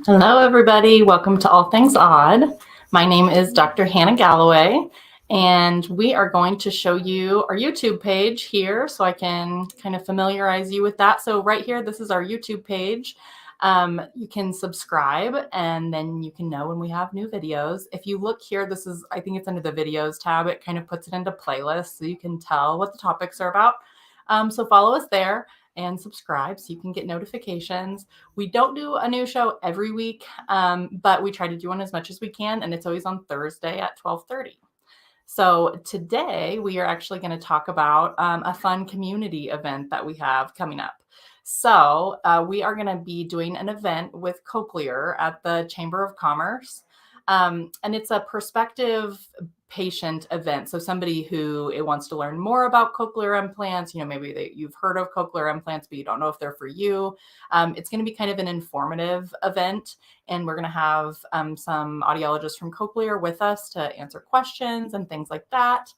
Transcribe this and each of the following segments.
Hello, everybody. Welcome to All Things Odd. My name is Dr. Hannah Galloway, and we are going to show you our YouTube page here so I can kind of familiarize you with that. So right here, this is our YouTube page. You can subscribe, and then you can know when we have new videos. If you look here, I think it's under the videos tab. It kind of puts it into playlists so you can tell what the topics are about. So follow us there and subscribe so you can get notifications. We don't do a new show every week, but we try to do one as much as we can, and it's always on Thursday at 12:30. So today we are actually going to talk about a fun community event that we have coming up. So we are going to be doing an event with Cochlear at the Chamber of Commerce. And it's a prospective patient event. So somebody who wants to learn more about cochlear implants, maybe you've heard of cochlear implants, but you don't know if they're for you. It's going to be kind of an informative event. And we're going to have some audiologists from Cochlear with us to answer questions and things like that.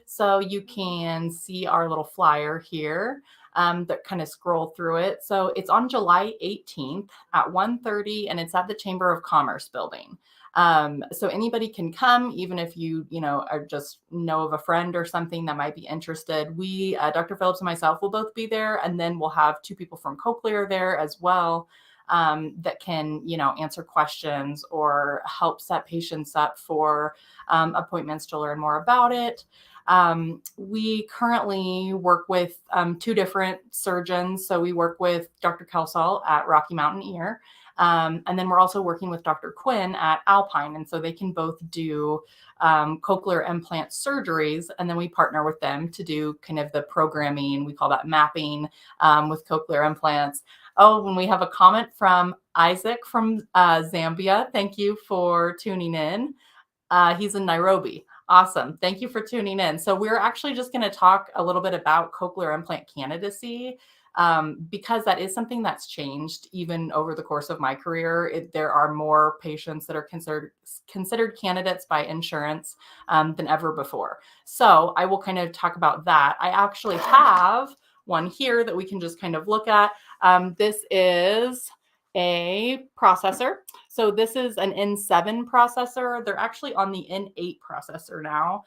So you can see our little flyer here. That kind of scroll through it. So it's on July 18th at 1:30, and it's at the Chamber of Commerce building. So anybody can come, even if you are just know of a friend or something that might be interested. We, Dr. Phillips and myself, will both be there, and then we'll have two people from Cochlear there as well. That can, answer questions or help set patients up for appointments to learn more about it. We currently work with two different surgeons. So we work with Dr. Kelsall at Rocky Mountain Ear. And then we're also working with Dr. Quinn at Alpine. And so they can both do cochlear implant surgeries. And then we partner with them to do kind of the programming. We call that mapping with cochlear implants. Oh, and we have a comment from Isaac from Zambia. Thank you for tuning in. He's in Nairobi. Awesome. Thank you for tuning in. So we're actually just going to talk a little bit about cochlear implant candidacy because that is something that's changed even over the course of my career. There are more patients that are considered candidates by insurance than ever before. So I will kind of talk about that. I actually have one here that we can just kind of look at. This is a processor. So this is an N7 processor. They're actually on the N8 processor now.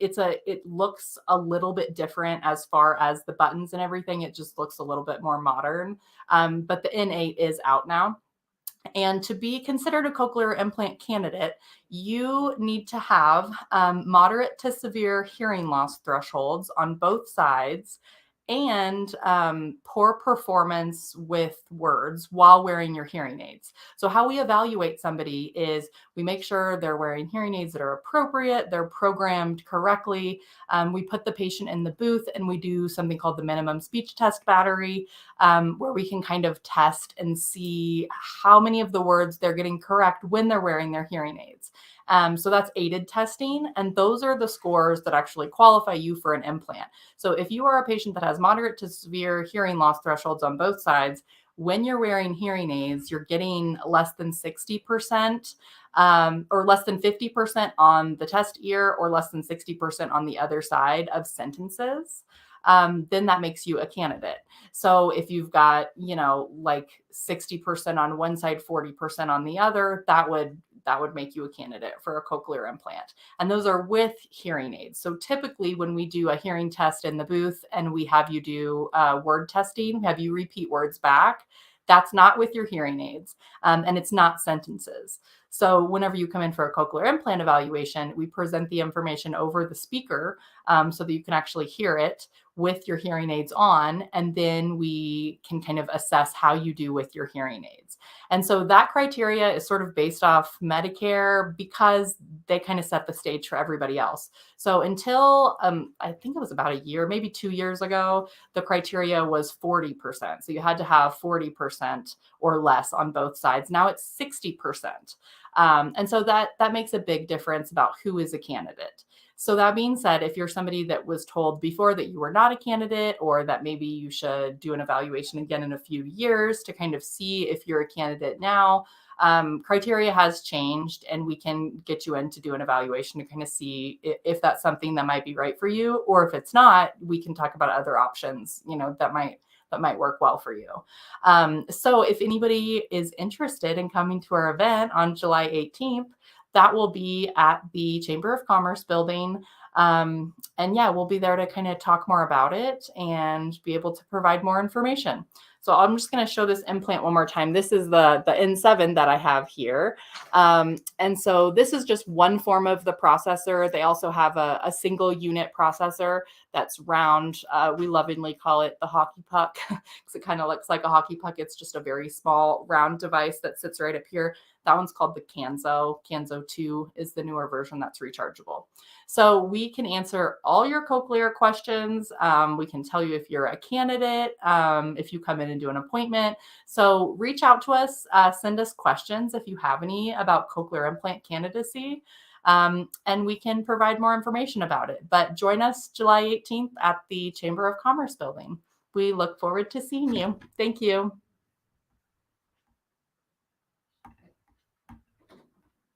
It looks a little bit different as far as the buttons and everything. It just looks a little bit more modern. But the N8 is out now. And to be considered a cochlear implant candidate, you need to have moderate to severe hearing loss thresholds on both sides and poor performance with words while wearing your hearing aids. So how we evaluate somebody is we make sure they're wearing hearing aids that are appropriate, they're programmed correctly. We put the patient in the booth and we do something called the minimum speech test battery, where we can kind of test and see how many of the words they're getting correct when they're wearing their hearing aids. So that's aided testing, and those are the scores that actually qualify you for an implant. So if you are a patient that has moderate to severe hearing loss thresholds on both sides, when you're wearing hearing aids, you're getting less than 60% or less than 50% on the test ear or less than 60% on the other side of sentences. Then that makes you a candidate. So if you've got, like 60% on one side, 40% on the other, that would make you a candidate for a cochlear implant. And those are with hearing aids. So typically when we do a hearing test in the booth and we have you do word testing, have you repeat words back, that's not with your hearing aids, and it's not sentences. So whenever you come in for a cochlear implant evaluation, we present the information over the speaker so that you can actually hear it with your hearing aids on, and then we can kind of assess how you do with your hearing aids. And so that criteria is sort of based off Medicare because they kind of set the stage for everybody else. So until I think it was about a year, maybe 2 years ago, the criteria was 40%. So you had to have 40% or less on both sides. Now it's 60%. And so that makes a big difference about who is a candidate. So that being said, if you're somebody that was told before that you were not a candidate, or that maybe you should do an evaluation again in a few years to kind of see if you're a candidate now, criteria has changed, and we can get you in to do an evaluation to kind of see if that's something that might be right for you, or if it's not, we can talk about other options, that that might work well for you. So if anybody is interested in coming to our event on July 18th, that will be at the Chamber of Commerce building. And yeah, we'll be there to kind of talk more about it and be able to provide more information. So I'm just going to show this implant one more time. This is the N7 that I have here. And so this is just one form of the processor. They also have a single unit processor that's round. We lovingly call it the hockey puck because it kind of looks like a hockey puck. It's just a very small round device that sits right up here. That one's called the Canzo. Canzo 2 is the newer version that's rechargeable. So we can answer all your cochlear questions. We can tell you if you're a candidate, if you come in and do an appointment. So reach out to us, send us questions if you have any about cochlear implant candidacy, and we can provide more information about it. But join us July 18th at the Chamber of Commerce building. We look forward to seeing you. Thank you.